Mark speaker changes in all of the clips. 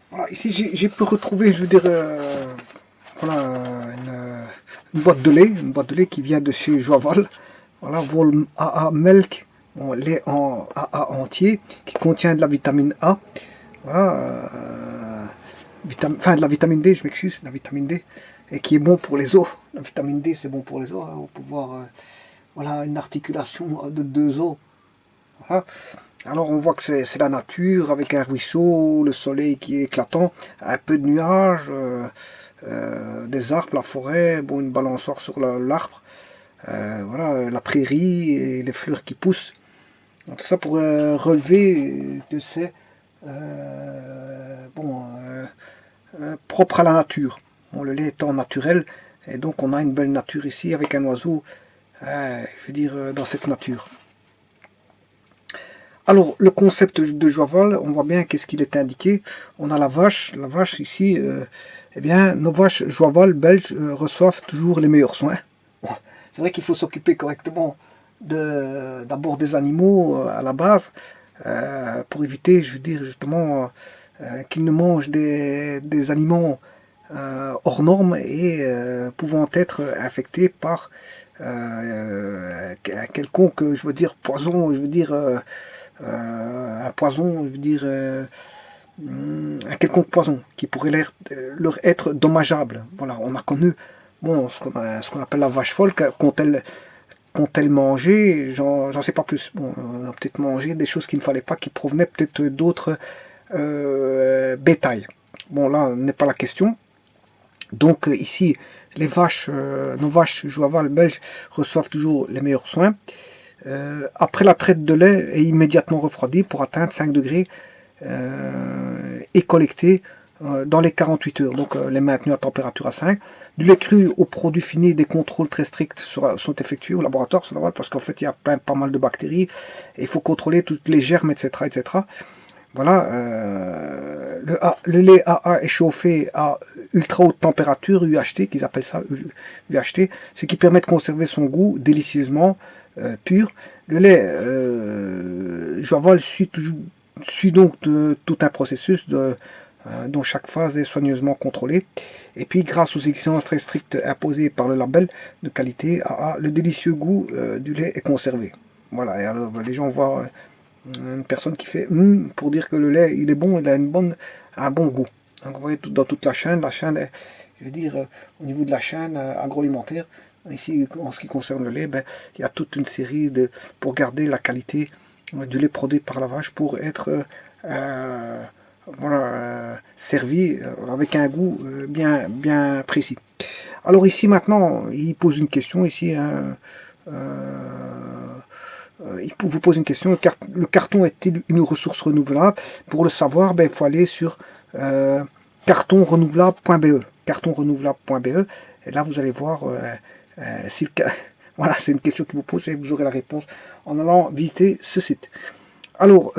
Speaker 1: Voilà, ici j'ai pu retrouver, je veux dire, voilà, une boîte de lait, qui vient de chez Joaval. Voilà, Vol AA Milk, bon, lait en AA entier, qui contient de la vitamine A. Voilà, enfin de la vitamine D, je m'excuse, la vitamine D, et qui est bon pour les os. La vitamine D, c'est bon pour les os, hein, pour pouvoir, voilà, une articulation de deux os. Voilà. Alors on voit que c'est la nature avec un ruisseau, le soleil qui est éclatant, un peu de nuages, des arbres, la forêt, bon, une balançoire sur l'arbre, voilà, la prairie et les fleurs qui poussent. Donc, tout ça pour relever que c'est bon, propre à la nature. Bon, le lait étant naturel, et donc on a une belle nature ici avec un oiseau, je veux dire, dans cette nature. Alors, le concept de Joival, on voit bien qu'est-ce qu'il est indiqué. On a la vache. La vache ici, eh bien, nos vaches Joival belges reçoivent toujours les meilleurs soins. Bon, c'est vrai qu'il faut s'occuper correctement d'abord des animaux à la base, pour éviter, je veux dire, justement, qu'ils ne mangent des aliments hors normes et pouvant être infectés par un quelconque, je veux dire, poison, je veux dire, un poison, je veux dire, un quelconque poison qui pourrait leur être dommageable. Voilà, on a connu bon, ce qu'on appelle la vache folle, qu'ont-elles mangé, j'en sais pas plus. Bon, on a peut-être mangé des choses qu'il ne fallait pas, qui provenaient peut-être d'autres bétail. Bon, là, n'est pas la question. Donc ici, nos vaches Joaval belges reçoivent toujours les meilleurs soins. Après la traite de lait est immédiatement refroidi pour atteindre 5 degrés et collecté dans les 48 heures. Donc les maintenus à température à 5. Du lait cru au produit fini, des contrôles très stricts sont effectués au laboratoire, c'est normal parce qu'en fait il y a pas mal de bactéries et il faut contrôler toutes les germes, etc. etc. Voilà, le lait AA est chauffé à ultra haute température, UHT, qu'ils appellent ça UHT, ce qui permet de conserver son goût délicieusement pur. Le lait Joival suit donc tout un processus dont chaque phase est soigneusement contrôlée. Et puis, grâce aux exigences très strictes imposées par le label de qualité AA, le délicieux goût du lait est conservé. Voilà, et alors les gens voient une personne qui fait pour dire que le lait il est bon, il a un bon goût. Donc vous voyez dans toute la chaîne, je veux dire, au niveau de la chaîne agroalimentaire, ici en ce qui concerne le lait, ben, il y a toute une série pour garder la qualité du lait produit par la vache pour être voilà, servi avec un goût bien précis. Alors ici maintenant, il pose une question ici. Hein, il vous pose une question, le carton est-il une ressource renouvelable? Pour le savoir, ben, il faut aller sur cartonrenouvelable.be. Cartonrenouvelable.be. Et là, vous allez voir si le voilà, c'est une question qui vous pose et vous aurez la réponse en allant visiter ce site. Alors,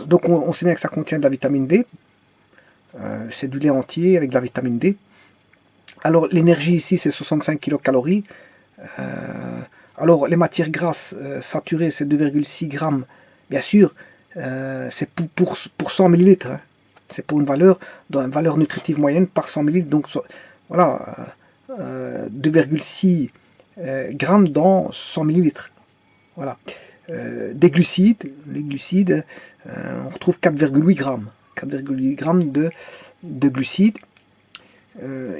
Speaker 1: donc on sait bien que ça contient de la vitamine D. C'est du lait entier avec de la vitamine D. Alors, l'énergie ici, c'est 65 kilocalories. Euh, alors, les matières grasses saturées, c'est 2,6 grammes. Bien sûr, c'est pour 100 millilitres. Hein. C'est pour dans une valeur nutritive moyenne par 100 millilitres. Donc, voilà, 2,6 grammes dans 100 millilitres. Voilà. Des glucides, les glucides, on retrouve 4,8 grammes. 4,8 grammes de glucides.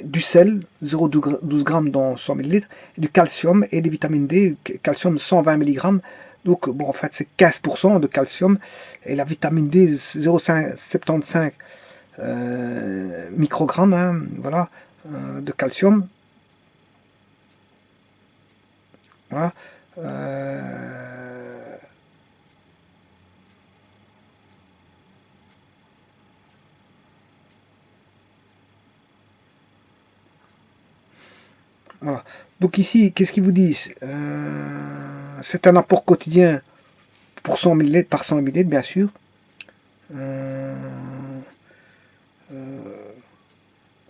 Speaker 1: Du sel, 0,12 g dans 100 ml, du calcium et des vitamines D, calcium 120 mg. Donc, bon, en fait, c'est 15% de calcium et la vitamine D, 0,75 microgrammes, hein, voilà, de calcium. Voilà. Voilà. Donc ici, qu'est-ce qu'ils vous disent c'est un apport quotidien pour 100 ml par 100 ml, bien sûr. Euh,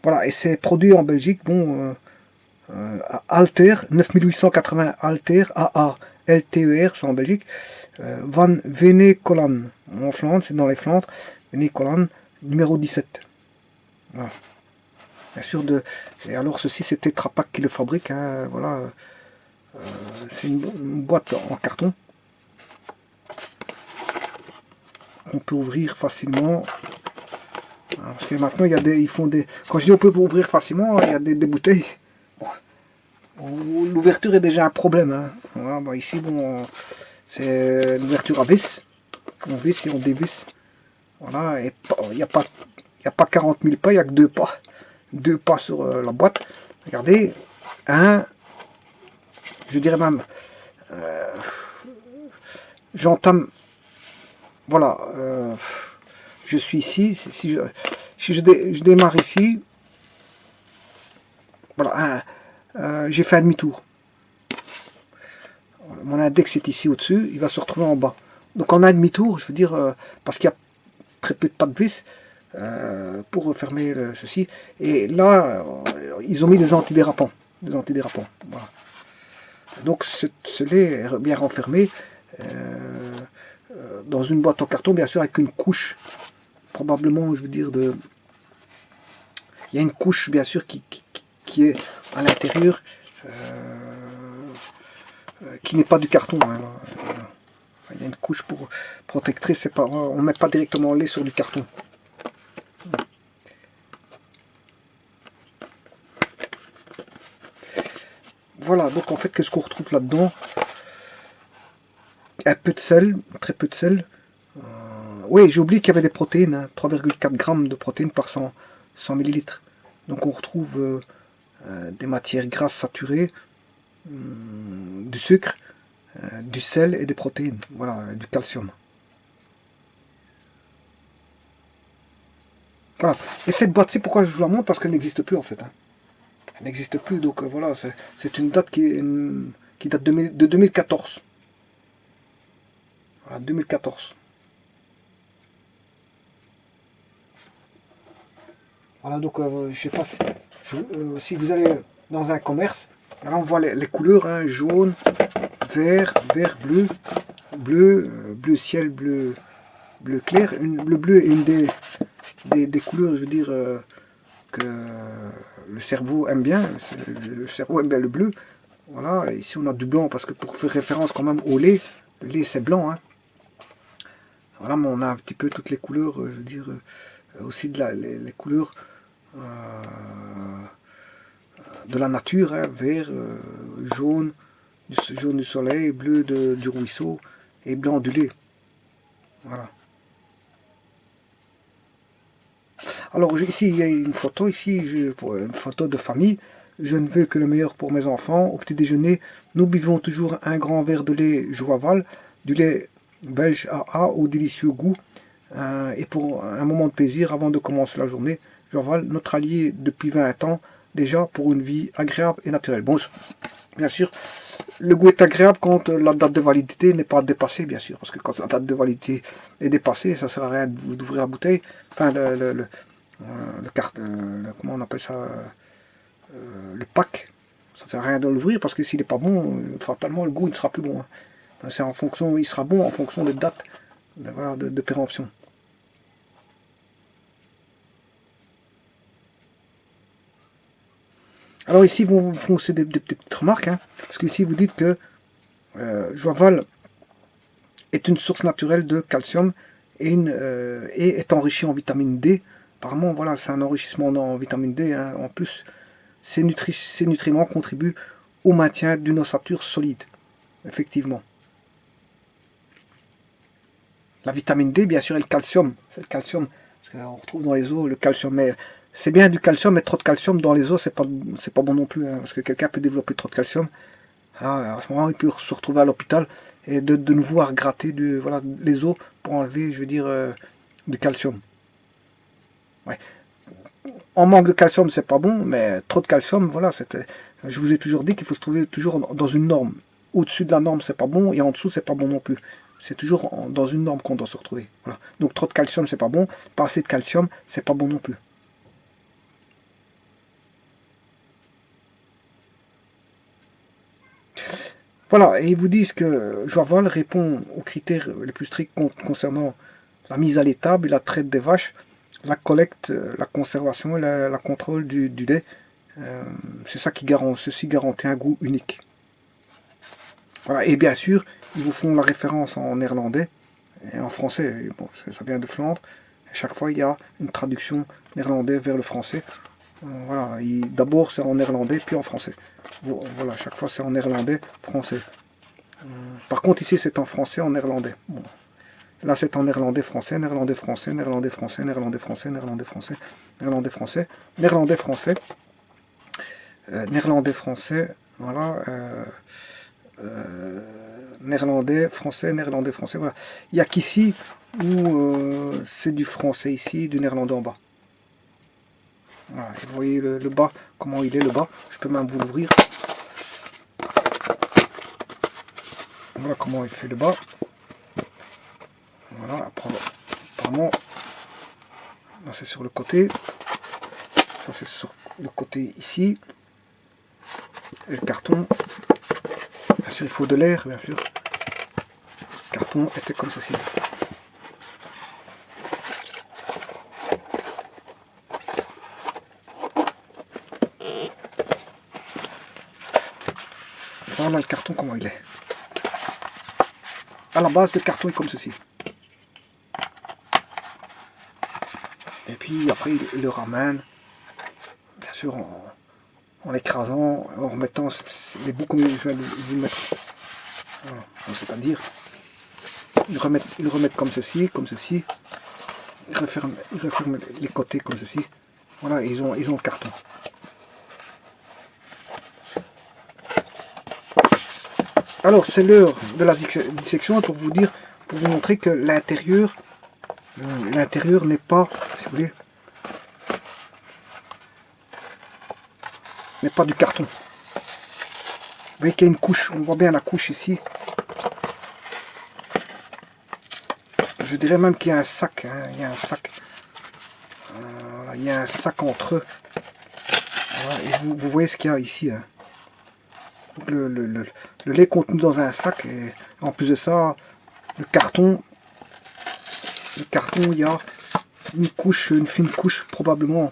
Speaker 1: voilà, et c'est produit en Belgique, bon, Alter, 9880 Alter AA LTER, c'est en Belgique. Van Venecolan, en Flandre, c'est dans les Flandres. Venecolan, numéro 17. Voilà. Bien sûr, et alors ceci c'est Tetra Pak qui le fabrique, hein, voilà. C'est une boîte en carton. On peut ouvrir facilement. Parce que maintenant, ils font des... Quand je dis on peut ouvrir facilement, il y a des bouteilles. L'ouverture est déjà un problème. Hein. Voilà, bah ici, bon, c'est l'ouverture à vis. On vis et on dévisse. Voilà, et il n'y a pas 40 000 pas, il n'y a que 2 pas. 2 pas sur la boîte. Regardez, un, je dirais même, j'entame, voilà, je suis ici, si je démarre ici, voilà, j'ai fait un demi-tour. Mon index est ici au-dessus, il va se retrouver en bas. Donc en un demi-tour, je veux dire, parce qu'il y a très peu de pas de vis pour fermer ceci. Et là, ils ont mis des antidérapants. Voilà. Donc ce lait est bien renfermé dans une boîte en carton, bien sûr, avec une couche, probablement, je veux dire, il y a une couche, bien sûr, qui est à l'intérieur, qui n'est pas du carton. Hein. Il y a une couche protectrice, on ne met pas directement le lait sur du carton. Voilà, donc en fait, qu'est-ce qu'on retrouve là-dedans? Un peu de sel, très peu de sel. Oui, j'ai oublié qu'il y avait des protéines, hein, 3,4 grammes de protéines par 100 millilitres. Donc on retrouve des matières grasses saturées, du sucre, du sel et des protéines, voilà, du calcium. Voilà. Et cette boîte, c'est pourquoi je vous la montre, parce qu'elle n'existe plus en fait. Hein. Elle n'existe plus, donc voilà, c'est une date qui date de 2014. Voilà, 2014. Voilà, donc je sais pas si vous allez dans un commerce, là on voit les couleurs, hein, jaune, vert, bleu, bleu ciel, bleu clair. Le bleu est une des couleurs, je veux dire, que le cerveau aime bien. Le cerveau aime bien le bleu. Voilà, ici on a du blanc parce que pour faire référence quand même au lait, le lait c'est blanc. Hein. Voilà, mais on a un petit peu toutes les couleurs, je veux dire, aussi les couleurs de la nature, hein, vert, jaune, jaune du soleil, bleu du ruisseau et blanc du lait. Voilà. Alors ici il y a une photo, une photo de famille. Je ne veux que le meilleur pour mes enfants. Au petit déjeuner, nous buvons toujours un grand verre de lait Joaval, du lait belge AA au délicieux goût. Et pour un moment de plaisir avant de commencer la journée, Joaval, notre allié depuis 20 ans, déjà pour une vie agréable et naturelle. Bon, bien sûr, le goût est agréable quand la date de validité n'est pas dépassée, bien sûr, parce que quand la date de validité est dépassée, ça ne sert à rien d'ouvrir la bouteille, enfin comment on appelle ça, le pack, ça ne sert à rien de l'ouvrir parce que s'il n'est pas bon, fatalement le goût ne sera plus bon. Hein. C'est en fonction, il sera bon en fonction de date de péremption. Alors ici, vous font aussi des petites remarques, hein, parce qu'ici vous dites que Joaval est une source naturelle de calcium et est enrichi en vitamine D. Apparemment, voilà, c'est un enrichissement en vitamine D. Hein. En plus, ces nutriments contribuent au maintien d'une ossature solide. Effectivement. La vitamine D, bien sûr, et le calcium. C'est le calcium. Parce qu'on retrouve dans les os le calcium. Mais c'est bien du calcium, mais trop de calcium dans les os, c'est pas bon non plus. Hein, parce que quelqu'un peut développer trop de calcium. Alors, à ce moment, il peut se retrouver à l'hôpital et de nouveau à regratter voilà, les os pour enlever, je veux dire, du calcium. Ouais. En manque de calcium, c'est pas bon, mais trop de calcium, voilà, je vous ai toujours dit qu'il faut se trouver toujours dans une norme. Au-dessus de la norme, c'est pas bon, et en dessous, c'est pas bon non plus. C'est toujours dans une norme qu'on doit se retrouver. Voilà. Donc trop de calcium, c'est pas bon. Pas assez de calcium, c'est pas bon non plus. Voilà, et ils vous disent que Joival répond aux critères les plus stricts concernant la mise à l'étable et la traite des vaches, la collecte, la conservation et la contrôle du lait. C'est ça qui ceci garantit un goût unique. Voilà, et bien sûr, ils vous font la référence en néerlandais et en français. Bon, ça vient de Flandre. À chaque fois, il y a une traduction néerlandais vers le français. Voilà, d'abord c'est en néerlandais, puis en français. Voilà, chaque fois c'est en néerlandais, français. Par contre, ici c'est en français, en néerlandais. Bon. Là c'est en néerlandais, français, néerlandais, français, néerlandais, français, néerlandais, français, néerlandais, français, néerlandais, français, néerlandais, français, néerlandais, français, voilà. Néerlandais, français, néerlandais, français, voilà. Il n'y a qu'ici où c'est du français ici, du néerlandais en bas. Voilà, et vous voyez le bas, comment il est le bas. Je peux même vous l'ouvrir. Voilà comment il fait le bas. Voilà, apparemment, là c'est sur le côté. Ça c'est sur le côté ici. Et le carton, bien sûr il faut de l'air, bien sûr. Le carton était comme ceci. Voilà le carton comment il est. À la base le carton est comme ceci. Et puis après il le ramène, bien sûr en l'écrasant, en remettant les bouts comme je viens de vous le mettre. Voilà. C'est-à-dire, ils le remettent comme ceci, ils referment les côtés comme ceci. Voilà, ils ont le carton. Alors c'est l'heure de la dissection pour vous dire, pour vous montrer que l'intérieur n'est pas, si vous voulez, n'est pas du carton. Vous voyez qu'il y a une couche, on voit bien la couche ici. Je dirais même qu'il y a un sac, hein, il y a un sac. Il y a un sac entre eux. Voilà, et vous voyez ce qu'il y a ici. Hein. Donc le lait contenu dans un sac, et en plus de ça, le carton, il y a une fine couche, probablement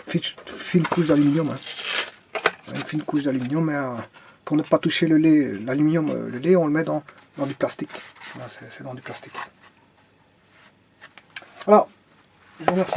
Speaker 1: fine couche d'aluminium. Hein. Une fine couche d'aluminium, mais pour ne pas toucher le lait, l'aluminium, le lait, on le met dans du plastique. Voilà, c'est dans du plastique. Voilà, je vous remercie.